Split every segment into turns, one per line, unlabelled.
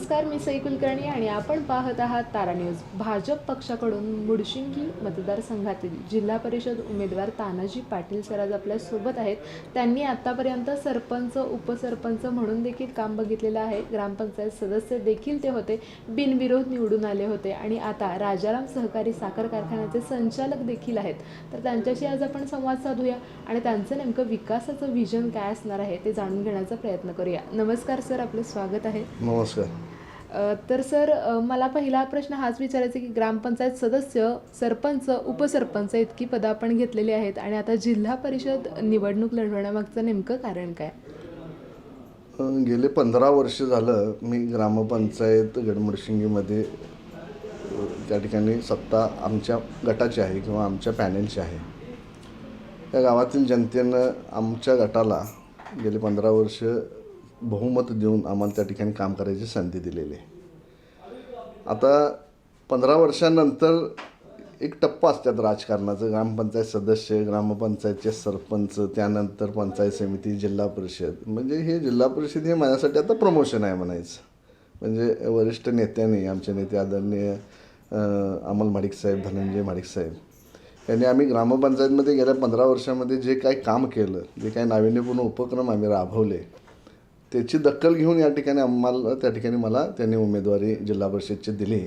नमस्कार, मी सई कुलकर्णी आणि आपण पाहत आहात तारा न्यूज. भाजप पक्षाकडून मुडशिंगी मतदारसंघातील जिल्हा परिषद उमेदवार तानाजी पाटील सर आज आपल्या सोबत आहेत. त्यांनी आतापर्यंत सरपंच, उपसरपंच म्हणून देखील काम बघितलेलं आहे. ग्रामपंचायत सदस्य देखील ते होते, बिनविरोध निवडून आले होते आणि आता राजाराम सहकारी साखर कारखान्याचे संचालक देखील आहेत. तर त्यांच्याशी आज आपण संवाद साधूया आणि त्यांचं नेमकं विकासाचं विजन काय असणार आहे ते जाणून घेण्याचा प्रयत्न करूया. नमस्कार सर, आपलं स्वागत आहे.
नमस्कार.
तर सर, मला पहिला प्रश्न हाच विचारायचा की ग्रामपंचायत सदस्य, सरपंच, उपसरपंच इतकी पदं आपण घेतलेली आहेत आणि आता जिल्हा परिषद निवडणूक लढवण्यामागचं नेमकं कारण काय?
गेले 15 वर्ष झालं मी ग्रामपंचायत गडमुडशिंगीमध्ये त्या ठिकाणी सत्ता आमच्या गटाची आहे किंवा आमच्या पॅनेलची आहे. त्या गावातील जनतेनं आमच्या गटाला गेले 15 वर्ष बहुमत देऊन आम्हाला त्या ठिकाणी काम करायची संधी दिलेली आहे. आता 15 वर्षांनंतर एक टप्पा असतात राजकारणाचं. ग्रामपंचायत सदस्य, ग्रामपंचायतचे सरपंच, त्यानंतर पंचायत समिती, जिल्हा परिषद. म्हणजे हे जिल्हा परिषद हे माझ्यासाठी आता प्रमोशन आहे म्हणायचं. म्हणजे वरिष्ठ नेत्यांनी, आमचे नेते आदरणीय अमल माडिक साहेब, धनंजय माडिक साहेब यांनी आम्ही ग्रामपंचायतमध्ये गेल्या 15 वर्षामध्ये जे काही काम केलं, जे काही नाविन्यपूर्ण उपक्रम आम्ही राबवले, त्याची दखल घेऊन या ठिकाणी त्या ठिकाणी मला त्यांनी उमेदवारी जिल्हा परिषदची दिली.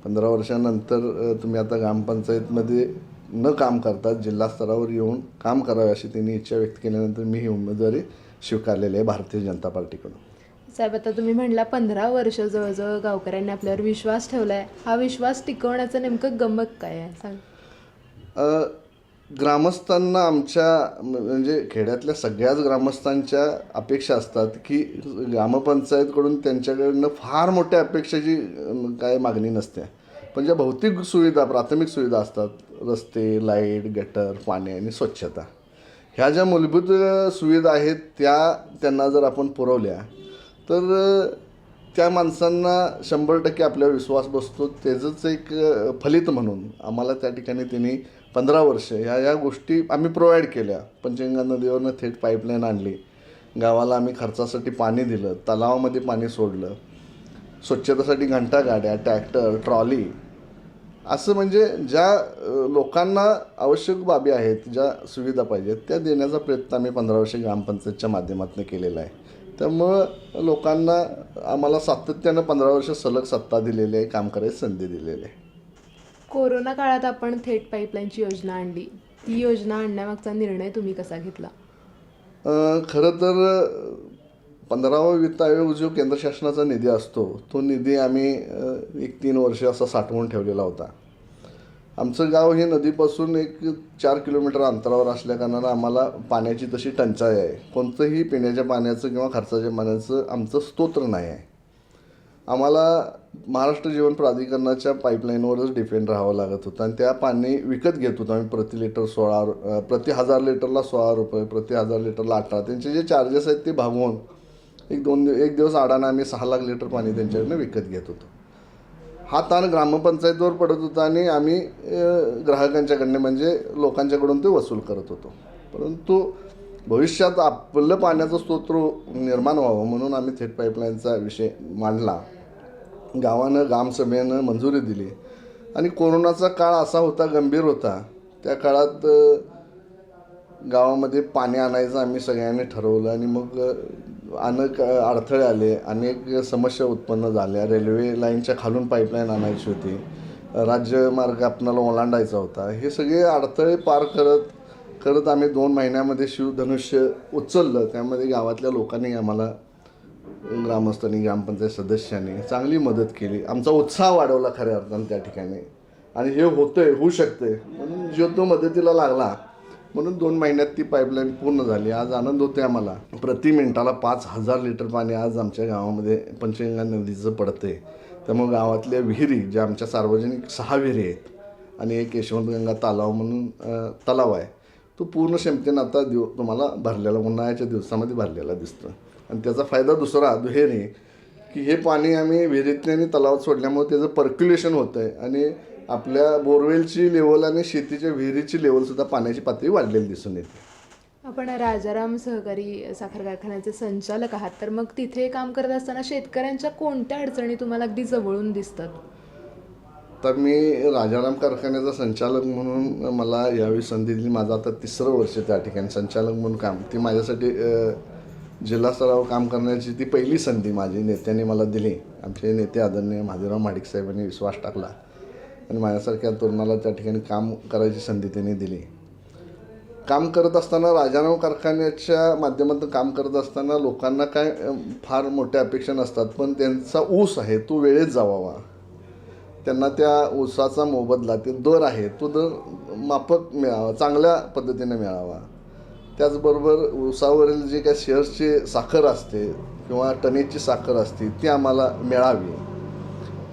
15 वर्षांनंतर तुम्ही आता ग्रामपंचायतमध्ये न काम करता जिल्हा स्तरावर येऊन काम करावे अशी त्यांनी इच्छा व्यक्त केल्यानंतर मी ही उमेदवारी स्वीकारलेली आहे भारतीय जनता पार्टीकडून.
साहेब, आता तुम्ही म्हटला 15 वर्ष जवळजवळ गावकऱ्यांनी आपल्यावर विश्वास ठेवला आहे. हा विश्वास टिकवण्याचं नेमकं गमक काय आहे सांग?
ग्रामस्थांना आमच्या म्हणजे खेड्यातल्या सगळ्याच ग्रामस्थांच्या अपेक्षा असतात की ग्रामपंचायतकडून त्यांच्याकडनं फार मोठ्या अपेक्षाची काय मागणी नसते, पण ज्या भौतिक सुविधा, प्राथमिक सुविधा असतात, रस्ते, लाईट, गटर, पाणी आणि स्वच्छता, ह्या ज्या मूलभूत सुविधा आहेत त्यांना जर आपण पुरवल्या तर त्या माणसांना 100% आपल्यावर विश्वास बसतो. त्याचंच एक फलित म्हणून आम्हाला त्या ठिकाणी त्यांनी 15 वर्ष ह्या गोष्टी आम्ही प्रोव्हाइड केल्या. पंचगंगा नदीवरनं थेट पाईपलाईन आणली, गावाला आम्ही खर्चासाठी पाणी दिलं, तलावामध्ये पाणी सोडलं, स्वच्छतेसाठी घंटागाड्या, ट्रॅक्टर, ट्रॉली, असं म्हणजे ज्या लोकांना आवश्यक बाबी आहेत, ज्या सुविधा पाहिजेत त्या देण्याचा प्रयत्न आम्ही 15 वर्ष ग्रामपंचायतच्या माध्यमातून केलेला आहे. त्यामुळं लोकांना आम्हाला सातत्यानं 15 वर्ष सलग सत्ता दिलेली आहे, काम करायची संधी दिलेली आहे.
कोरोना काळात आपण थेट पाईपलाईनची योजना आणली. ती योजना आणण्यामागचा निर्णय तुम्ही कसा घेतला?
खरं तर 15वा वित्त आयोग जो केंद्र शासनाचा निधी असतो, तो निधी आम्ही 3 वर्ष असा साठवून ठेवलेला होता. आमचं गाव हे नदीपासून 4 किलोमीटर अंतरावर असल्याकारणानं आम्हाला पाण्याची तशी टंचाई आहे. कोणतंही पिण्याच्या पाण्याचं किंवा खर्चाच्या पाण्याचं आमचं स्तोत्र नाही आहे. आम्हाला महाराष्ट्र जीवन प्राधिकरणाच्या पाईपलाईनवरच डिपेंड राहावं लागत होतं आणि त्या पाणी विकत घेत होतो आम्ही. प्रति 1000 लिटरला 16 रुपये, प्रति 1000 लिटरला 18. त्यांचे जे चार्जेस आहेत ते भागवून एक दिवस आडानं आम्ही 6 लाख लिटर पाणी त्यांच्याकडनं विकत घेत होतो. हा ताण ग्रामपंचायतीवर पडत होता आणि आम्ही ग्राहकांच्याकडनं म्हणजे लोकांच्याकडून ते वसूल करत होतो. परंतु भविष्यात आपलं पाण्याचं स्तोत्र निर्माण व्हावं म्हणून आम्ही थेट पाईपलाईनचा विषय मांडला. गावानं, ग्रामसभेनं मंजुरी दिली आणि कोरोनाचा काळ असा होता, गंभीर होता. त्या काळात गावामध्ये पाणी आणायचं आम्ही सगळ्यांनी ठरवलं आणि मग अनेक अडथळे आले, अनेक समस्या उत्पन्न झाल्या. रेल्वे लाईनच्या खालून पाईपलाईन आणायची होती, राज्यमार्ग आपणाला ओलांडायचा होता. हे सगळे अडथळे पार करत आम्ही 2 महिन्यामध्ये शिवधनुष्य उचललं. त्यामध्ये गावातल्या लोकांनी आम्हाला, ग्रामस्थांनी, ग्रामपंचायत सदस्यांनी चांगली मदत केली. आमचा उत्साह वाढवला खऱ्या अर्थानं त्या ठिकाणी. आणि हे होऊ शकते म्हणून जो तो मदतीला लागला म्हणून 2 महिन्यात ती पाईपलाईन पूर्ण झाली. आज आनंद होते आम्हाला. प्रति मिनिटाला 5000 लिटर पाणी आज आमच्या गावामध्ये पंचगंगा नदीचं पडतं आहे. त्यामुळे गावातल्या विहिरी, ज्या आमच्या सार्वजनिक 6 विहिरी आहेत आणि एक यशवंतगंगा तलाव म्हणून तलाव आहे, तो पूर्ण क्षमतेनं आता तुम्हाला भरलेला, उन्हाळ्याच्या दिवसामध्ये भरलेला दिसतो. आणि त्याचा फायदा दुहेरी की हे पाणी आम्ही विहिरीतले आणि तलावात सोडल्यामुळे त्याचं पर्क्युलेशन होतं आहे आणि आपल्या बोरवेलची लेवल आणि शेतीच्या विहिरीची लेवलसुद्धा पाण्याची पातळी वाढलेली दिसून येते.
आपण राजाराम सहकारी साखर कारखान्याचे संचालक आहात, तर मग तिथे काम करत असताना शेतकऱ्यांच्या कोणत्या अडचणी तुम्हाला अगदी जवळून दिसतात?
तर मी राजाराम कारखान्याचा संचालक म्हणून मला यावेळी संधी दिली. माझं आता 3रं वर्ष त्या ठिकाणी संचालक म्हणून काम. ती माझ्यासाठी जिल्हा स्तरावर काम करण्याची ती पहिली संधी माझी नेत्यांनी मला दिली. आमचे नेते आदरणीय महादेवराव महाडिक साहेबांनी विश्वास टाकला आणि माझ्यासारख्या तरुणाला त्या ठिकाणी काम करायची संधी त्यांनी दिली. काम करत असताना राजाराम कारखान्याच्या माध्यमातून काम करत असताना लोकांना काय फार मोठ्या अपेक्षा नसतात, पण त्यांचा ऊस आहे तो वेळेत जावावा. त्यांना त्या ऊसाचा मोबदला, ते दर आहे तो दर माफक मिळावा, चांगल्या पद्धतीने मिळावा. त्याचबरोबर ऊसावरील जे काय शेअर्सची साखर असते किंवा टनेजची साखर असते ती आम्हाला मिळावी.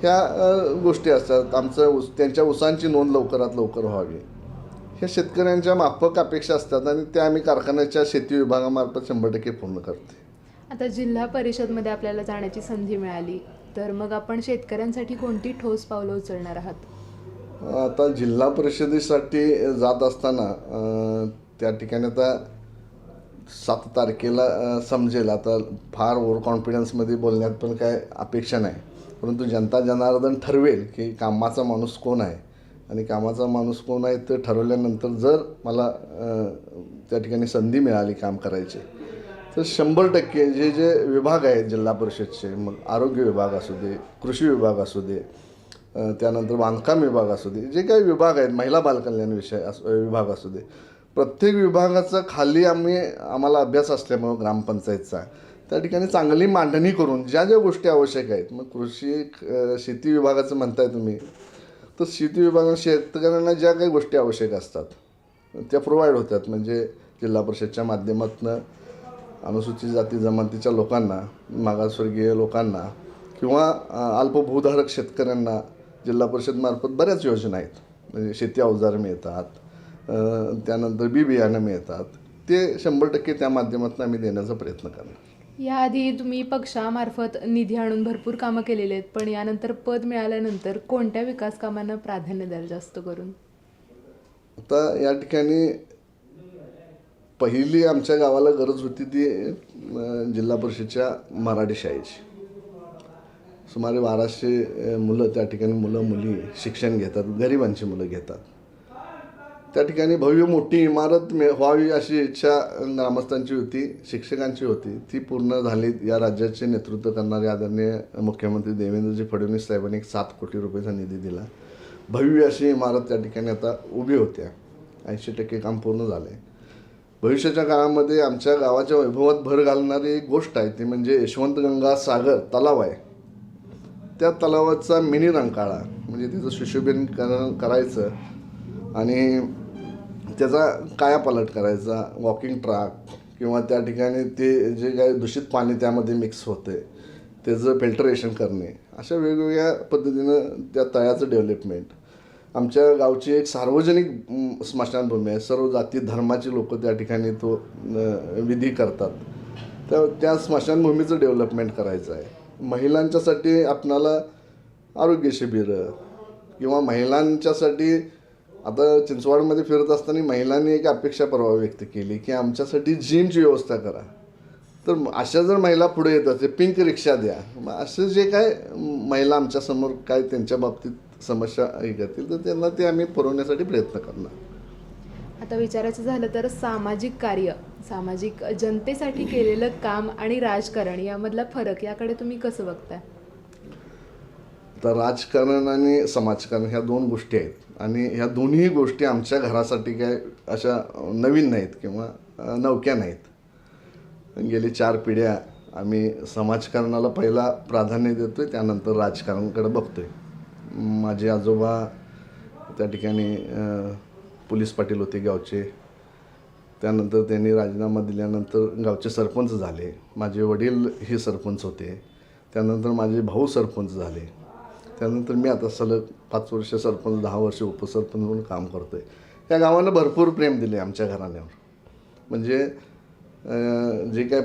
ह्या गोष्टी असतात. त्यांच्या ऊसांची नोंद लवकरात लवकर व्हावी. ह्या शेतकऱ्यांच्या माफक अपेक्षा असतात आणि त्या आम्ही कारखान्याच्या शेती विभागामार्फत 100% पूर्ण करते.
आता जिल्हा परिषदमध्ये आपल्याला जाण्याची संधी मिळाली, तर मग आपण शेतकऱ्यांसाठी कोणती ठोस पावलं उचलणार आहात?
आता जिल्हा परिषदेसाठी जात असताना त्या ठिकाणी आता 7 तारखेला समजेल. आता फार ओव्हर कॉन्फिडन्समध्ये बोलण्यात पण काय अपेक्षा नाही, परंतु जनता जनार्दन ठरवेल की कामाचा माणूस कोण आहे आणि कामाचा माणूस कोण आहे ते ठरवल्यानंतर जर मला त्या ठिकाणी संधी मिळाली काम करायची, तर 100% जे विभाग आहेत जिल्हा परिषदचे, मग आरोग्य विभाग असू दे, कृषी विभाग असू दे, त्यानंतर बांधकाम विभाग असू दे, जे काही विभाग आहेत, महिला बालकल्याण विभाग असू दे, प्रत्येक विभागाचा खाली आम्हाला अभ्यास असल्यामुळं ग्रामपंचायतचा त्या ठिकाणी चांगली मांडणी करून ज्या ज्या गोष्टी आवश्यक आहेत, मग शेती विभागाचं म्हणताय तुम्ही, तर शेती विभागात शेतकऱ्यांना ज्या काही गोष्टी आवश्यक असतात त्या प्रोव्हाइड होतात. म्हणजे जिल्हा परिषदच्या माध्यमातून अनुसूचित जाती जमातीच्या लोकांना, मागासवर्गीय लोकांना किंवा अल्पभूधारक शेतकऱ्यांना जिल्हा परिषदमार्फत बऱ्याच योजना आहेत. म्हणजे शेती अवजार मिळतात, त्यानंतर बी बियाणं मिळतात. ते 100% त्या माध्यमातून आम्ही देण्याचा प्रयत्न करणार.
याआधी तुम्ही पक्षामार्फत निधी आणून भरपूर कामं केलेली आहेत, पण यानंतर पद मिळाल्यानंतर कोणत्या विकास कामांना प्राधान्य द्याल जास्त करून?
आता या ठिकाणी पहिली आमच्या गावाला गरज होती ती जिल्हा परिषदच्या मराठी शाळेची. सुमारे 1200 मुलं त्या ठिकाणी मुलं मुली शिक्षण घेतात, गरिबांची मुलं घेतात. त्या ठिकाणी भव्य मोठी इमारत व्हावी अशी इच्छा ग्रामस्थांची होती, शिक्षकांची होती. ती पूर्ण झाली. या राज्याचे नेतृत्व करणारे आदरणीय मुख्यमंत्री देवेंद्रजी फडणवीस साहेबांनी 7 कोटी रुपयाचा निधी दिला. भव्य अशी इमारत त्या ठिकाणी आता उभी होत्या. 80% काम पूर्ण झालं आहे. भविष्याच्या काळामध्ये आमच्या गावाच्या वैभवात भर घालणारी एक गोष्ट आहे, ती म्हणजे यशवंतगंगा सागर तलाव आहे. त्या तलावाचा मिनी रंकाळा, म्हणजे त्याचं सुशोभीकरण करायचं आणि त्याचा कायापालट करायचा, वॉकिंग ट्रॅक किंवा त्या ठिकाणी ते जे काही दूषित पाणी त्यामध्ये मिक्स होते त्याचं फिल्टरेशन करणे, अशा वेगवेगळ्या पद्धतीनं त्या तळ्याचं डेव्हलपमेंट. आमच्या गावची एक सार्वजनिक स्मशानभूमी आहे. सर्व जाती धर्माची लोक त्या ठिकाणी तो विधी करतात. त्या स्मशानभूमीचं डेव्हलपमेंट करायचं आहे. महिलांच्यासाठी आपणाला आरोग्य शिबिरं किंवा महिलांच्यासाठी आता चिंचवाडमध्ये फिरत असताना महिलांनी एक अपेक्षा परवा व्यक्त केली की आमच्यासाठी जिमची व्यवस्था करा. तर अशा जर महिला पुढे येत असते, पिंक रिक्षा द्या, मग असं जे काय महिला आमच्यासमोर काय त्यांच्या बाबतीत समस्या हे करतील तर त्यांना ते आम्ही पुरवण्यासाठी प्रयत्न करणार.
आता विचारायचं झालं तर सामाजिक कार्य, सामाजिक जनतेसाठी केलेलं काम आणि राजकारण यामधला फरक, याकडे तुम्ही कसं बघताय?
तर राजकारण आणि समाजकारण ह्या 2 गोष्टी आहेत आणि ह्या दोन्ही गोष्टी आमच्या घरासाठी काय अशा नवीन नाहीत किंवा नवक्या नाहीत. गेली 4 पिढ्या आम्ही समाजकारणाला पहिला प्राधान्य देतो आहे, त्यानंतर राजकारणाकडे बघतो आहे. माझे आजोबा त्या ठिकाणी पोलीस पाटील होते गावचे. त्यानंतर त्यांनी राजीनामा दिल्यानंतर गावचे सरपंच झाले. माझे वडील हे सरपंच होते. त्यानंतर माझे भाऊ सरपंच झाले. त्यानंतर मी आता सलग 5 वर्ष सरपंच, 10 वर्ष उपसरपंच म्हणून काम करतो आहे. या गावानं भरपूर प्रेम दिले आमच्या घराण्यावर. म्हणजे जे काय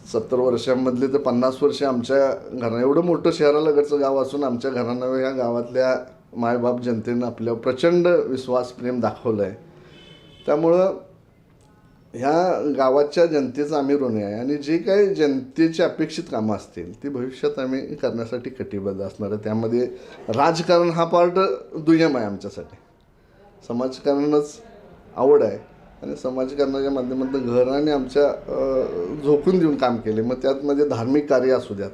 70 वर्षांमधले तर 50 वर्ष आमच्या घराणं, एवढं मोठं शहरालगतचं गाव असून आमच्या घराण्यावर ह्या गावातल्या मायबाप जनतेनं आपल्यावर प्रचंड विश्वास प्रेम दाखवलं आहे. त्यामुळं ह्या गावाच्या जनतेचं आम्ही ऋणी आहे आणि जे काही जनतेची अपेक्षित कामं असतील ती भविष्यात आम्ही करण्यासाठी कटिबद्ध असणार आहे. त्यामध्ये राजकारण हा पार्ट दुय्यम आहे आमच्यासाठी. समाजकारणच आवड आहे आणि समाजकारणाच्या माध्यमातून घराने आमच्या झोकून देऊन काम केले. मग त्यातमध्ये धार्मिक कार्य असू द्यात,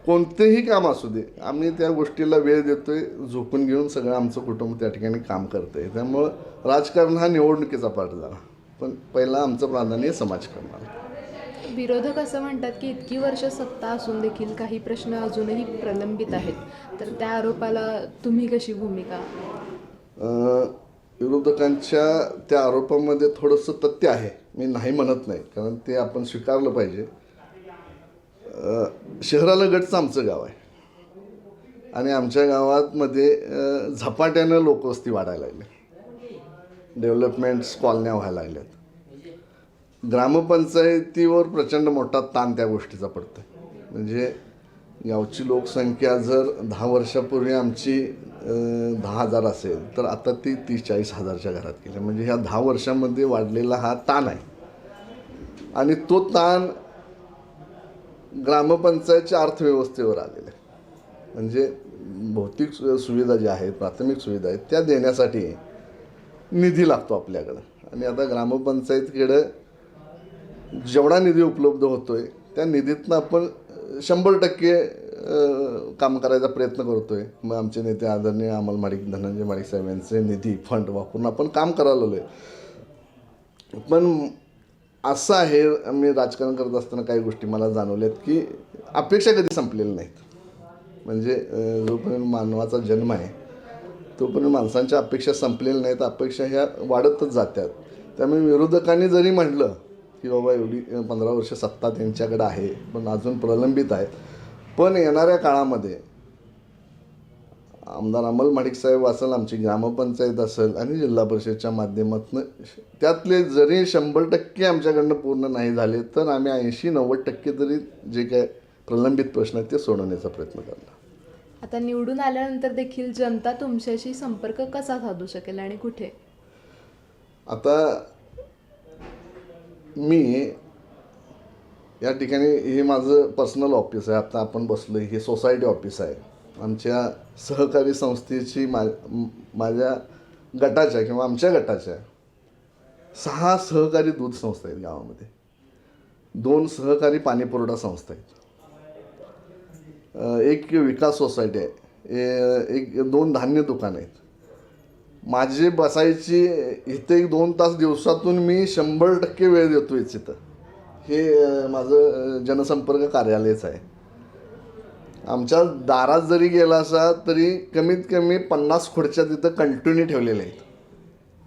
कोणतेही काम असू दे, आम्ही त्या गोष्टीला वेळ देतोय, झोकून घेऊन सगळं आमचं कुटुंब त्या ठिकाणी काम करतं आहे. त्यामुळं राजकारण हा निवडणुकीचा पार्ट झाला, पण पहिला आमचं प्राधान्य समाजकारणाला.
विरोधक असं म्हणतात की इतकी वर्ष सत्ता असून देखील काही प्रश्न अजूनही प्रलंबित आहेत, तर त्या आरोपाला तुम्ही कशी भूमिका?
विरोधकांच्या त्या आरोपामध्ये थोडंसं तथ्य आहे, मी नाही म्हणत नाही, कारण ते आपण स्वीकारलं पाहिजे. शहराला गटचं आमचं गाव आहे आणि आमच्या गावामध्ये झपाट्यानं लोकवस्ती वाढायला लागली, डेव्हलपमेंट्स कॉलन्या व्हायला लागल्यात. ग्रामपंचायतीवर प्रचंड मोठा ताण त्या गोष्टीचा पडतो. म्हणजे गावची लोकसंख्या जर 10 वर्षापूर्वी आमची 10,000 असेल तर आता ती 30-40 हजारच्या घरात गेली. म्हणजे ह्या 10 वर्षामध्ये वाढलेला हा ताण आहे आणि तो ताण ग्रामपंचायतच्या अर्थव्यवस्थेवर आलेला आहे. म्हणजे भौतिक सुविधा ज्या आहेत, प्राथमिक सुविधा आहेत, त्या देण्यासाठी निधी लागतो आपल्याकडं. आणि आता ग्रामपंचायतीकडं जेवढा निधी उपलब्ध होतो आहे त्या निधीतनं आपण 100% काम करायचा प्रयत्न करतो आहे. मग आमचे नेते आदरणीय अमल माडिक, धनंजय माडिक साहेब यांचे निधी फंड वापरून आपण काम करायला लागलो आहे. पण असं आहे, मी राजकारण करत असताना काही गोष्टी मला जाणवल्यात की अपेक्षा कधी संपलेल्या नाहीत. म्हणजे जोपर्यंत मानवाचा जन्म आहे तोपर्यंत माणसांच्या अपेक्षा संपलेल्या नाहीत, अपेक्षा ह्या वाढतच जातात. त्यामुळे विरोधकांनी जरी म्हटलं की बाबा एवढी 15 वर्ष सत्ता त्यांच्याकडे आहे पण अजून प्रलंबित आहे, पण येणाऱ्या काळामध्ये आमदार अमल माडिक साहेब असेल, आमची ग्रामपंचायत असेल आणि जिल्हा परिषदच्या माध्यमातून त्यातले जरी 100% आमच्याकडनं पूर्ण नाही झाले तर आम्ही 80-90% तरी जे काय प्रलंबित प्रश्न आहेत ते सोडवण्याचा प्रयत्न करणार.
आता निवडून आल्यानंतर देखील जनता तुमच्याशी संपर्क कसा साधू शकेल आणि कुठे?
आता मी या ठिकाणी, हे माझं पर्सनल ऑफिस आहे, आता आपण बसलो, हे सोसायटी ऑफिस आहे. आमच्या सहकारी संस्थेची माझ्या गटाच्या किंवा आमच्या गटाच्या 6 सहकारी दूध संस्था आहेत गावामध्ये, 2 सहकारी पाणीपुरवठा संस्था आहेत, एक विकास सोसायटी आहे, 2 धान्य दुकान आहेत. माझे बसायची इथे 1-2 तास दिवसातून मी 100% वेळ देतो इथं. हे माझं जनसंपर्क कार्यालयच आहे. आमच्या दारात जरी गेला असा तरी कमीत कमी 50 खुर्च्या तिथं कंटिन्यू ठेवलेल्या आहेत.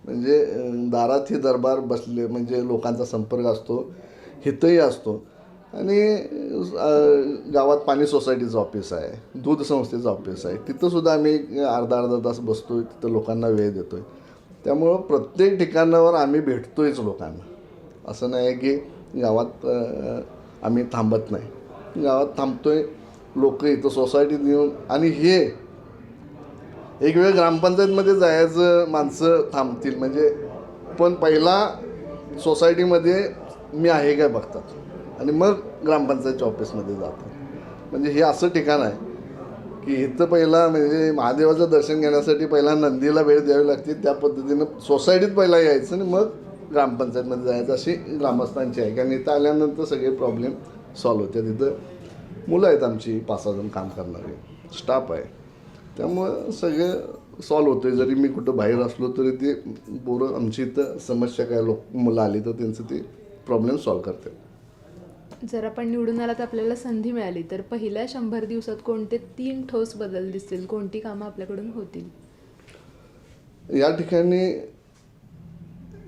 म्हणजे दारात ही दरबार बसले म्हणजे लोकांचा संपर्क असतो, इथंही असतो. आणि गावात पाणी सोसायटीचं ऑफिस आहे, दूध संस्थेचं ऑफिस आहे, तिथंसुद्धा आम्ही अर्धा तास बसतो, तिथं लोकांना वेळ देतो आहे. त्यामुळं प्रत्येक ठिकाणावर आम्ही भेटतोयच लोकांना. असं नाही की गावात आम्ही थांबत नाही, गावात थांबतो आहे, लोक इथं सोसायटीत येऊन. आणि हे एक वेळ ग्रामपंचायतमध्ये जायचं माणसं थांबतील म्हणजे, पण पहिला सोसायटीमध्ये मी आहे काय बघतात आणि मग ग्रामपंचायतच्या ऑफिसमध्ये जातात. म्हणजे हे असं ठिकाण आहे की इथं पहिला म्हणजे महादेवाचं दर्शन घेण्यासाठी पहिला नंदीला वेळ द्यावी लागते, त्या पद्धतीनं सोसायटीत पहिला यायचं आणि मग ग्रामपंचायतमध्ये जायचं, अशी ग्रामस्थांची आहे. कारण इथं आल्यानंतर सगळे प्रॉब्लेम सॉल्व्ह होते. तिथं मुलं आहेत आमची 5-6 जण काम करणारे, स्टाफ आहे, त्यामुळं सगळं सॉल्व्ह होतं. जरी मी कुठं बाहेर असलो तरी ते पोरं आमची इथं समस्या काय मुलं आली तर त्यांचं ते प्रॉब्लेम सॉल्व्ह करते.
जर आपण निवडून आलात, आपल्याला संधी मिळाली तर पहिल्या 100 दिवसात कोणते 3 ठोस बदल दिसतील, कोणती कामं आपल्याकडून होतील?
या ठिकाणी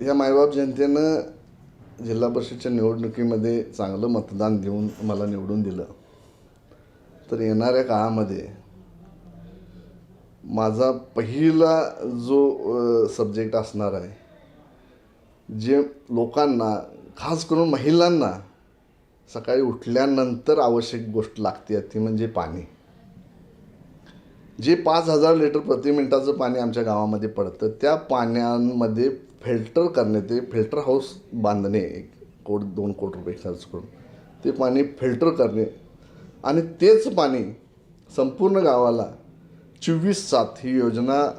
या मायबाप जनतेनं जिल्हा परिषदच्या निवडणुकीमध्ये चांगलं मतदान देऊन मला निवडून दिलं, तर येणाऱ्या काळामध्ये माझा पहिला जो सब्जेक्ट असणार आहे, जे लोकांना खास करून महिलांना सकाळी उठल्यानंतर आवश्यक गोष्ट लागते ती म्हणजे पाणी. जे 5,000 लिटर प्रति मिनिटाचं पाणी आमच्या गावामध्ये पडतं, त्या पाण्यामध्ये फिल्टर करणे, ते फिल्टर हाऊस बांधणे, 1-2 कोटी रुपये खर्च करून ते पाणी फिल्टर करणे आणि तेच पाणी संपूर्ण गावाला 24/7 ही योजना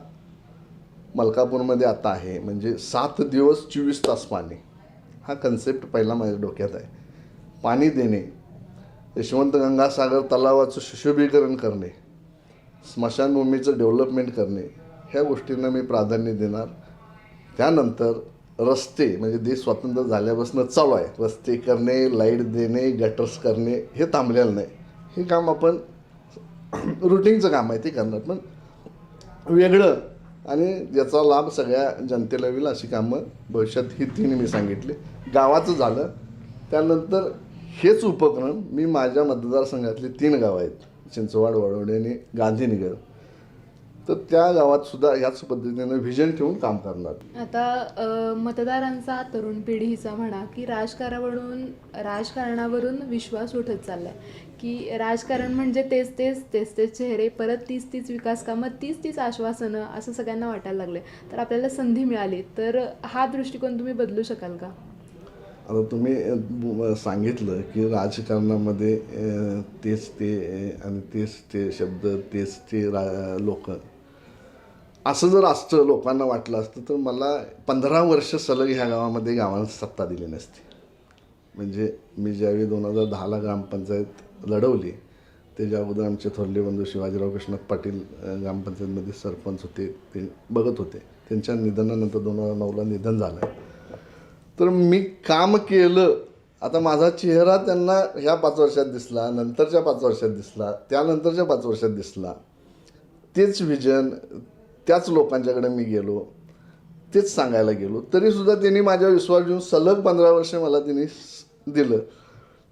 मलकापूरमध्ये आता आहे. म्हणजे 7 दिवस 24 तास पाणी, हा कन्सेप्ट पहिला माझ्या डोक्यात आहे. पाणी देणे, यशवंत गंगासागर तलावाचं सुशोभीकरण करणे, स्मशानभूमीचं डेव्हलपमेंट करणे, ह्या गोष्टींना मी प्राधान्य देणार. त्यानंतर रस्ते, म्हणजे देश स्वतंत्र झाल्यापासून चालू आहे, रस्ते करणे, लाईट देणे, गटर्स करणे, हे थांबलेलं नाही. हे काम आपण रुटीनचं काम आहे, ते करणार, पण वेगळं आणि ज्याचा लाभ सगळ्या जनतेला होईल अशी कामं भविष्यात ही 3 मी सांगितली. गावाचं झालं. त्यानंतर हेच उपक्रम मी माझ्या मतदारसंघातले 3 गावं आहेत, चिंचवाड, वडवणे आणि गांधीनगर, तर त्या गावात सुद्धा ह्याच पद्धतीनं व्हिजन ठेवून काम करणार.
आता मतदारांचा, तरुण पिढीचा म्हणा की राजकारणावरून विश्वास उठत चाललाय की राजकारण म्हणजे तेच चेहरे, परत तीच विकास कामं, तीच आश्वासनं, असं सगळ्यांना वाटायला लागले. तर आपल्याला संधी मिळाली तर हा दृष्टिकोन तुम्ही बदलू शकाल का?
आता तुम्ही सांगितलं की राजकारणामध्ये तेच ते शब्द, तेच ते लोक, असं जर असतं, लोकांना वाटलं असतं, तर मला 15 वर्ष सलग ह्या गावामध्ये गावाला सत्ता दिली नसती. म्हणजे मी ज्यावेळी 2010ला ग्रामपंचायत लढवली, त्याच्या अगोदर आमचे थोरले बंधू शिवाजीराव कृष्णात पाटील ग्रामपंचायतमध्ये सरपंच होते, ते बघत होते. त्यांच्या निधनानंतर 2009ला निधन झालं. तर मी काम केलं. आता माझा चेहरा त्यांना ह्या 5 वर्षात दिसला, नंतरच्या 5 वर्षात दिसला, त्यानंतरच्या 5 वर्षात दिसला. तेच विजन, त्याच लोकांच्याकडे मी गेलो, तेच सांगायला गेलो, तरीसुद्धा त्यांनी माझ्यावर विश्वास देऊन सलग 15 वर्ष मला त्यांनी दिलं.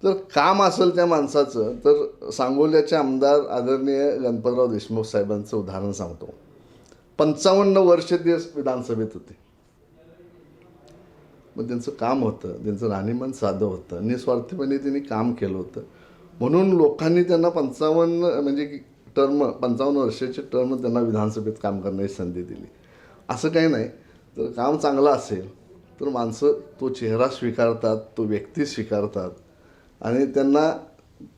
तर काम असेल त्या माणसाचं, तर सांगोल्याचे आमदार आदरणीय गणपतराव देशमुख साहेबांचं उदाहरण सांगतो. 55 वर्ष ते विधानसभेत होते, मग त्यांचं काम होतं, त्यांचं राहणीमान साधं होतं, निस्वार्थीपणे त्यांनी काम केलं होतं. म्हणून लोकांनी त्यांना 55 वर्षाची टर्म त्यांना विधानसभेत काम करण्याची संधी दिली. असं काही नाही, तर काम चांगलं असेल तर माणसं तो चेहरा स्वीकारतात, तो व्यक्ती स्वीकारतात आणि त्यांना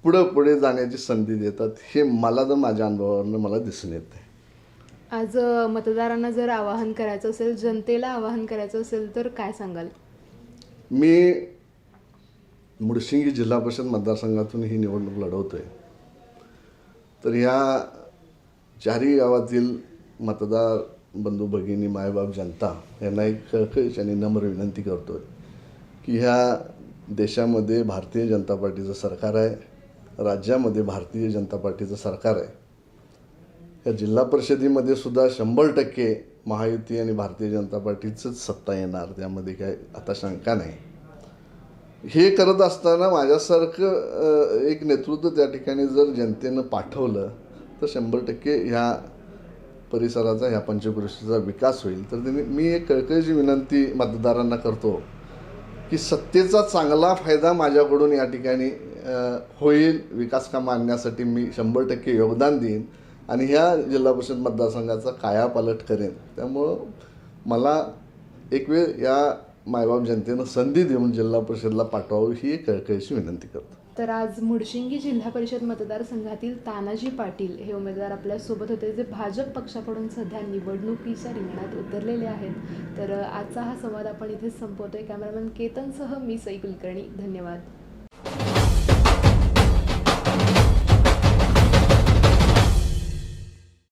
पुढे जाण्याची संधी देतात. हे मला तर माझ्या अनुभवावरून मला दिसून येतं आहे.
आज मतदारांना जर आवाहन करायचं असेल, जनतेला आवाहन करायचं असेल, तर काय सांगाल?
मी मुडशिंगी जिल्हा परिषद मतदारसंघातून ही निवडणूक लढवतो आहे. तर ह्या 4ही गावातील मतदार बंधू भगिनी, मायबाप, जनता यांना एक कळकळीची आणि नम्र विनंती करतो की ह्या देशामध्ये भारतीय जनता पार्टीचं सरकार आहे, राज्यामध्ये भारतीय जनता पार्टीचं सरकार आहे. या जिल्हा परिषदेमध्ये सुद्धा 100% महायुती आणि भारतीय जनता पार्टीचंच सत्ता येणार, त्यामध्ये काय आता शंका नाही. हे करत असताना माझ्यासारखं एक नेतृत्व त्या ठिकाणी जर जनतेनं पाठवलं तर 100% ह्या परिसराचा, ह्या पंचक्रोशीचा विकास होईल. तर मी एक कळकळीची विनंती मतदारांना करतो की सत्तेचा चांगला फायदा माझ्याकडून या ठिकाणी होईल. विकास कामं आणण्यासाठी मी 100% योगदान देईन आणि ह्या जिल्हा परिषद मतदारसंघाचा कायापालट करेन. त्यामुळं मला एक वेळ या मायबाप जनतेनं संधी देऊन जिल्हा परिषदला पाठवावं ही एक कळकळीची विनंती करतो.
तर आज मुडशिंगी जिल्हा परिषद मतदारसंघातील तानाजी पाटील हे उमेदवार आपल्यासोबत होते, जे भाजप पक्षाकडून सध्या निवडणुकीच्या रिंगणात उतरलेले आहेत. तर आजचा हा संवाद आपण इथेच संपवतोय. कॅमेरामॅन केतनसह मी सई कुलकर्णी. धन्यवाद.